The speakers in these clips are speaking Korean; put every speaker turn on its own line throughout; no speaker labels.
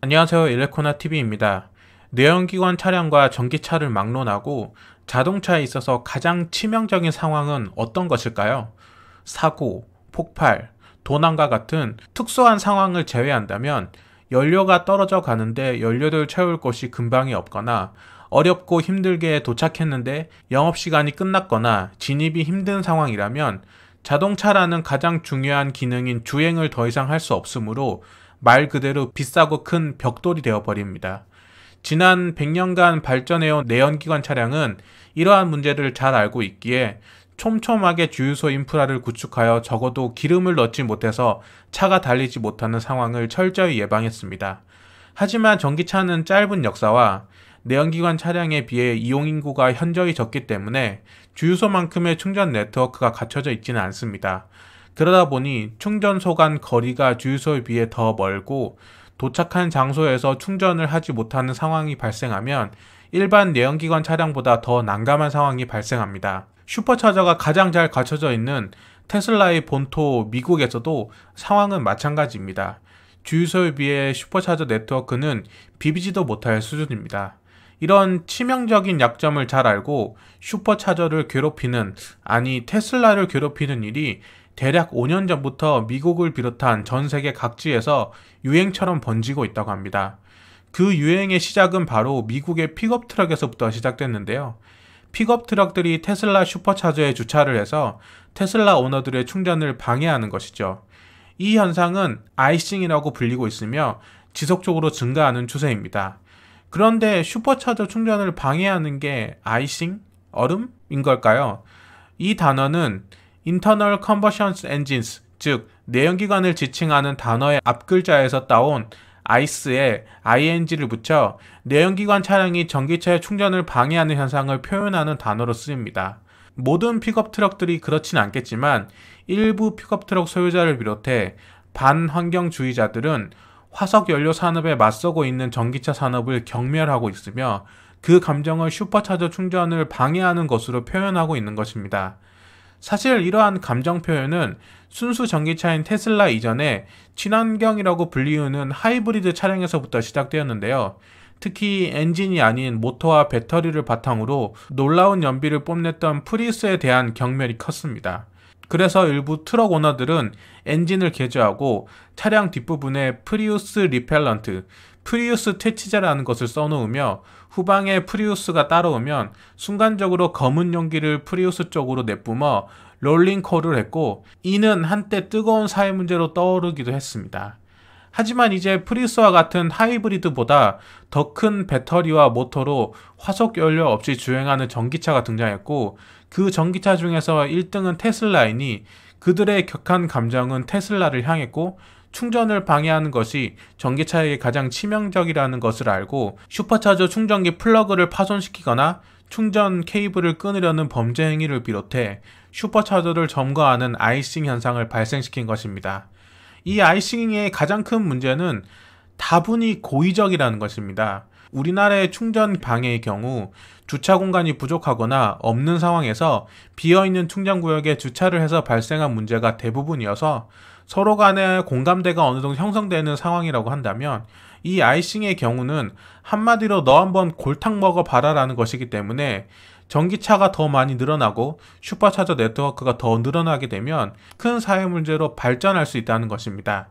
안녕하세요. 일레코나TV입니다. 내연기관 차량과 전기차를 막론하고 자동차에 있어서 가장 치명적인 상황은 어떤 것일까요? 사고, 폭발, 도난과 같은 특수한 상황을 제외한다면 연료가 떨어져 가는데 연료를 채울 곳이 근방이 없거나 어렵고 힘들게 도착했는데 영업시간이 끝났거나 진입이 힘든 상황이라면 자동차라는 가장 중요한 기능인 주행을 더 이상 할 수 없으므로 말 그대로 비싸고 큰 벽돌이 되어버립니다. 지난 100년간 발전해온 내연기관 차량은 이러한 문제를 잘 알고 있기에 촘촘하게 주유소 인프라를 구축하여 적어도 기름을 넣지 못해서 차가 달리지 못하는 상황을 철저히 예방했습니다. 하지만 전기차는 짧은 역사와 내연기관 차량에 비해 이용인구가 현저히 적기 때문에 주유소만큼의 충전 네트워크가 갖춰져 있지는 않습니다. 그러다 보니 충전소 간 거리가 주유소에 비해 더 멀고 도착한 장소에서 충전을 하지 못하는 상황이 발생하면 일반 내연기관 차량보다 더 난감한 상황이 발생합니다. 슈퍼차저가 가장 잘 갖춰져 있는 테슬라의 본토 미국에서도 상황은 마찬가지입니다. 주유소에 비해 슈퍼차저 네트워크는 비비지도 못할 수준입니다. 이런 치명적인 약점을 잘 알고 슈퍼차저를 괴롭히는, 아니 테슬라를 괴롭히는 일이 대략 5년 전부터 미국을 비롯한 전 세계 각지에서 유행처럼 번지고 있다고 합니다. 그 유행의 시작은 바로 미국의 픽업 트럭에서부터 시작됐는데요. 픽업 트럭들이 테슬라 슈퍼차저에 주차를 해서 테슬라 오너들의 충전을 방해하는 것이죠. 이 현상은 아이싱이라고 불리고 있으며 지속적으로 증가하는 추세입니다. 그런데 슈퍼차저 충전을 방해하는 게 아이싱? 얼음인 걸까요? 이 단어는 Internal Combustion Engines, 즉 내연기관을 지칭하는 단어의 앞글자에서 따온 ICE에 ING를 붙여 내연기관 차량이 전기차의 충전을 방해하는 현상을 표현하는 단어로 쓰입니다. 모든 픽업 트럭들이 그렇진 않겠지만 일부 픽업 트럭 소유자를 비롯해 반환경주의자들은 화석연료 산업에 맞서고 있는 전기차 산업을 경멸하고 있으며 그 감정을 슈퍼차저 충전을 방해하는 것으로 표현하고 있는 것입니다. 사실 이러한 감정 표현은 순수 전기차인 테슬라 이전에 친환경이라고 불리우는 하이브리드 차량에서부터 시작되었는데요. 특히 엔진이 아닌 모터와 배터리를 바탕으로 놀라운 연비를 뽐냈던 프리우스에 대한 경멸이 컸습니다. 그래서 일부 트럭 오너들은 엔진을 개조하고 차량 뒷부분에 프리우스 리펠런트, 프리우스 퇴치제라는 것을 써놓으며 후방에 프리우스가 따라오면 순간적으로 검은 용기를 프리우스 쪽으로 내뿜어 롤링콜을 했고, 이는 한때 뜨거운 사회 문제로 떠오르기도 했습니다. 하지만 이제 프리우스와 같은 하이브리드보다 더 큰 배터리와 모터로 화석 연료 없이 주행하는 전기차가 등장했고, 그 전기차 중에서 1등은 테슬라이니 그들의 격한 감정은 테슬라를 향했고, 충전을 방해하는 것이 전기차에게 가장 치명적이라는 것을 알고 슈퍼차저 충전기 플러그를 파손시키거나 충전 케이블을 끊으려는 범죄 행위를 비롯해 슈퍼차저를 점거하는 아이싱 현상을 발생시킨 것입니다. 이 아이싱의 가장 큰 문제는 다분히 고의적이라는 것입니다. 우리나라의 충전 방해의 경우 주차 공간이 부족하거나 없는 상황에서 비어있는 충전구역에 주차를 해서 발생한 문제가 대부분이어서 서로 간의 공감대가 어느 정도 형성되는 상황이라고 한다면, 이 아이싱의 경우는 한마디로 너 한번 골탕 먹어봐라 라는 것이기 때문에 전기차가 더 많이 늘어나고 슈퍼차저 네트워크가 더 늘어나게 되면 큰 사회 문제로 발전할 수 있다는 것입니다.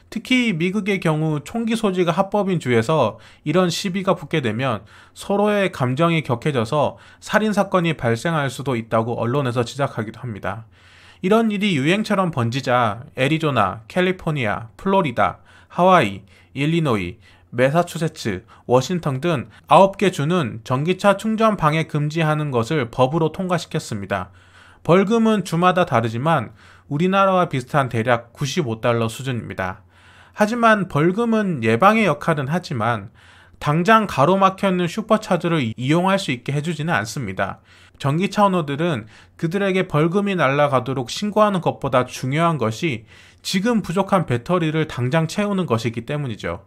특히 미국의 경우 총기 소지가 합법인 주에서 이런 시비가 붙게 되면 서로의 감정이 격해져서 살인사건이 발생할 수도 있다고 언론에서 지적하기도 합니다. 이런 일이 유행처럼 번지자 애리조나, 캘리포니아, 플로리다, 하와이, 일리노이, 매사추세츠, 워싱턴 등 9개 주는 전기차 충전 방해 금지하는 것을 법으로 통과시켰습니다. 벌금은 주마다 다르지만 우리나라와 비슷한 대략 $95 수준입니다. 하지만 벌금은 예방의 역할은 하지만 당장 가로막혀있는 슈퍼차저를 이용할 수 있게 해주지는 않습니다. 전기차 오너들은 그들에게 벌금이 날아가도록 신고하는 것보다 중요한 것이 지금 부족한 배터리를 당장 채우는 것이기 때문이죠.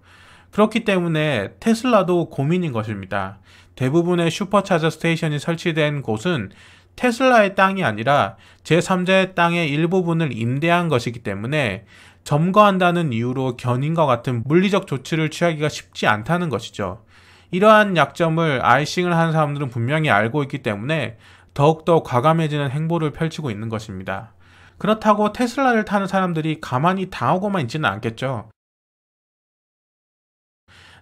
그렇기 때문에 테슬라도 고민인 것입니다. 대부분의 슈퍼차저 스테이션이 설치된 곳은 테슬라의 땅이 아니라 제3자의 땅의 일부분을 임대한 것이기 때문에 점거한다는 이유로 견인과 같은 물리적 조치를 취하기가 쉽지 않다는 것이죠. 이러한 약점을 아이싱을 하는 사람들은 분명히 알고 있기 때문에 더욱더 과감해지는 행보를 펼치고 있는 것입니다. 그렇다고 테슬라를 타는 사람들이 가만히 당하고만 있지는 않겠죠.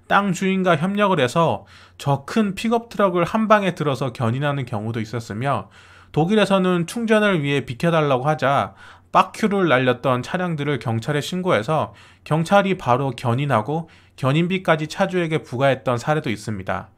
땅 주인과 협력을 해서 저 큰 픽업 트럭을 한 방에 들어서 견인하는 경우도 있었으며, 독일에서는 충전을 위해 비켜달라고 하자 빡큐를 날렸던 차량들을 경찰에 신고해서 경찰이 바로 견인하고 견인비까지 차주에게 부과했던 사례도 있습니다.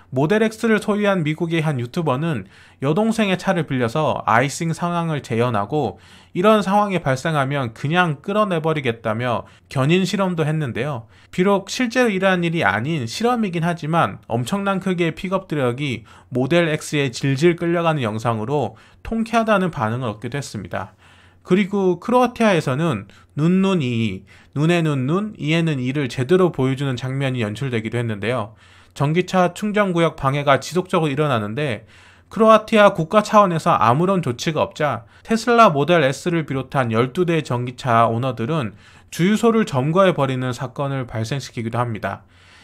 모델 X를 소유한 미국의 한 유튜버는 여동생의 차를 빌려서 아이싱 상황을 재현하고 이런 상황이 발생하면 그냥 끌어내버리겠다며 견인 실험도 했는데요. 비록 실제로 일어난 일이 아닌 실험이긴 하지만 엄청난 크기의 픽업 트럭이 모델 X에 질질 끌려가는 영상으로 통쾌하다는 반응을 얻기도 했습니다. 그리고 크로아티아에서는 눈눈 이, 눈에는 눈, 이에는 이를 제대로 보여주는 장면이 연출되기도 했는데요. 전기차 충전구역 방해가 지속적으로 일어나는데 크로아티아 국가 차원에서 아무런 조치가 없자 테슬라 모델 S를 비롯한 12대의 전기차 오너들은 주유소를 점거해버리는 사건을 발생시키기도 합니다.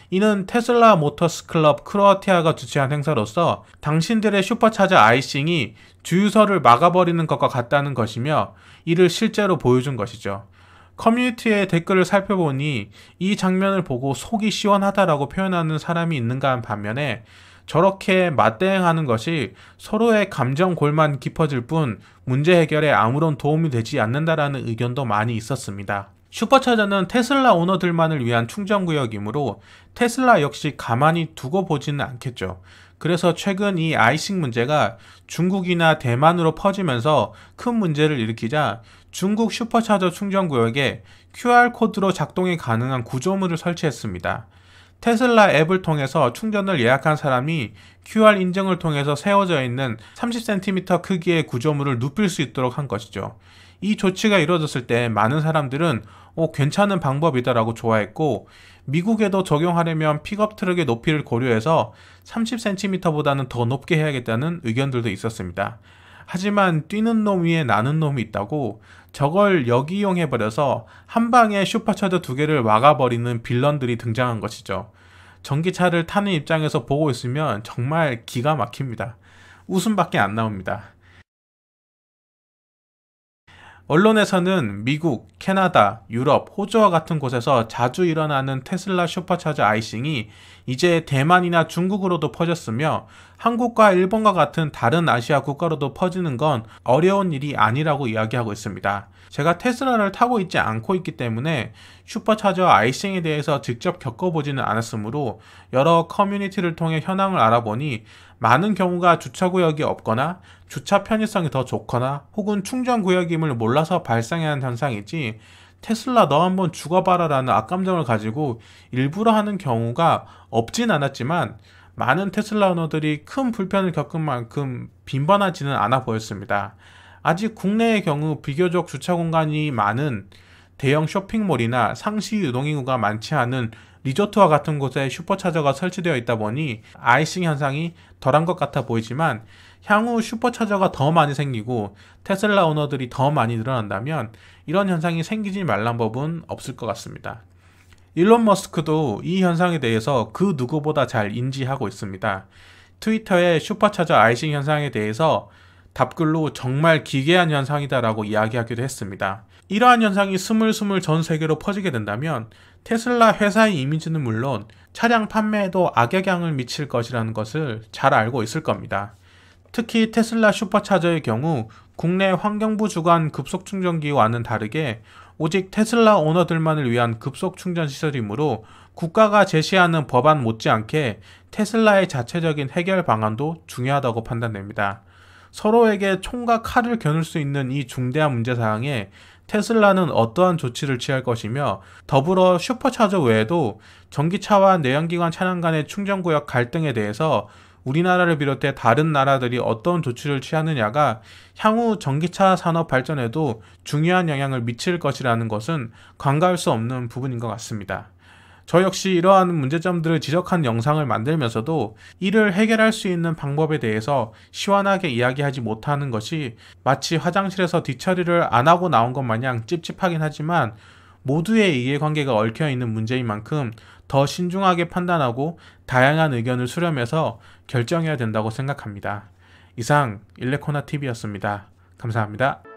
이는 테슬라 모터스 클럽 크로아티아가 주최한 행사로서 당신들의 슈퍼차저 아이싱이 주유소를 막아버리는 것과 같다는 것이며 이를 실제로 보여준 것이죠. 커뮤니티의 댓글을 살펴보니 이 장면을 보고 속이 시원하다라고 표현하는 사람이 있는가 반면에 저렇게 맞대응하는 것이 서로의 감정 골만 깊어질 뿐 문제 해결에 아무런 도움이 되지 않는다라는 의견도 많이 있었습니다. 슈퍼차저는 테슬라 오너들만을 위한 충전구역이므로 테슬라 역시 가만히 두고 보지는 않겠죠. 그래서 최근 이 아이싱 문제가 중국이나 대만으로 퍼지면서 큰 문제를 일으키자 중국 슈퍼차저 충전구역에 QR코드로 작동이 가능한 구조물을 설치했습니다. 테슬라 앱을 통해서 충전을 예약한 사람이 QR 인증을 통해서 세워져 있는 30cm 크기의 구조물을 눕힐 수 있도록 한 것이죠. 이 조치가 이루어졌을 때 많은 사람들은 괜찮은 방법이다라고 좋아했고, 미국에도 적용하려면 픽업 트럭의 높이를 고려해서 30cm보다는 더 높게 해야겠다는 의견들도 있었습니다. 하지만 뛰는 놈 위에 나는 놈이 있다고 저걸 역이용해버려서 한 방에 슈퍼차저 2개를 막아버리는 빌런들이 등장한 것이죠. 전기차를 타는 입장에서 보고 있으면 정말 기가 막힙니다. 웃음밖에 안 나옵니다. 언론에서는 미국, 캐나다, 유럽, 호주와 같은 곳에서 자주 일어나는 테슬라 슈퍼차저 아이싱이 이제 대만이나 중국으로도 퍼졌으며 한국과 일본과 같은 다른 아시아 국가로도 퍼지는 건 어려운 일이 아니라고 이야기하고 있습니다. 제가 테슬라를 타고 있지 않고 있기 때문에 슈퍼차저 아이싱에 대해서 직접 겪어보지는 않았으므로 여러 커뮤니티를 통해 현황을 알아보니 많은 경우가 주차구역이 없거나 주차 편의성이 더 좋거나 혹은 충전구역임을 몰라서 발생하는 현상이지, 테슬라 너 한번 죽어봐라 라는 악감정을 가지고 일부러 하는 경우가 없진 않았지만 많은 테슬라 오너들이 큰 불편을 겪은 만큼 빈번하지는 않아 보였습니다. 아직 국내의 경우 비교적 주차 공간이 많은 대형 쇼핑몰이나 상시 유동인구가 많지 않은 리조트와 같은 곳에 슈퍼차저가 설치되어 있다 보니 아이싱 현상이 덜한 것 같아 보이지만, 향후 슈퍼차저가 더 많이 생기고 테슬라 오너들이 더 많이 늘어난다면 이런 현상이 생기지 말란 법은 없을 것 같습니다. 일론 머스크도 이 현상에 대해서 그 누구보다 잘 인지하고 있습니다. 트위터의 슈퍼차저 아이싱 현상에 대해서 답글로 정말 기괴한 현상이다라고 이야기하기도 했습니다. 이러한 현상이 스물스물 전 세계로 퍼지게 된다면 테슬라 회사의 이미지는 물론 차량 판매에도 악영향을 미칠 것이라는 것을 잘 알고 있을 겁니다. 특히 테슬라 슈퍼차저의 경우 국내 환경부 주관 급속 충전기와는 다르게 오직 테슬라 오너들만을 위한 급속 충전 시설이므로 국가가 제시하는 법안 못지않게 테슬라의 자체적인 해결 방안도 중요하다고 판단됩니다. 서로에게 총과 칼을 겨눌 수 있는 이 중대한 문제사항에 테슬라는 어떠한 조치를 취할 것이며, 더불어 슈퍼차저 외에도 전기차와 내연기관 차량 간의 충전구역 갈등에 대해서 우리나라를 비롯해 다른 나라들이 어떤 조치를 취하느냐가 향후 전기차 산업 발전에도 중요한 영향을 미칠 것이라는 것은 간과할 수 없는 부분인 것 같습니다. 저 역시 이러한 문제점들을 지적한 영상을 만들면서도 이를 해결할 수 있는 방법에 대해서 시원하게 이야기하지 못하는 것이 마치 화장실에서 뒷처리를 안 하고 나온 것 마냥 찝찝하긴 하지만 모두의 이해관계가 얽혀있는 문제인 만큼 더 신중하게 판단하고 다양한 의견을 수렴해서 결정해야 된다고 생각합니다. 이상 일레코나TV였습니다. 감사합니다.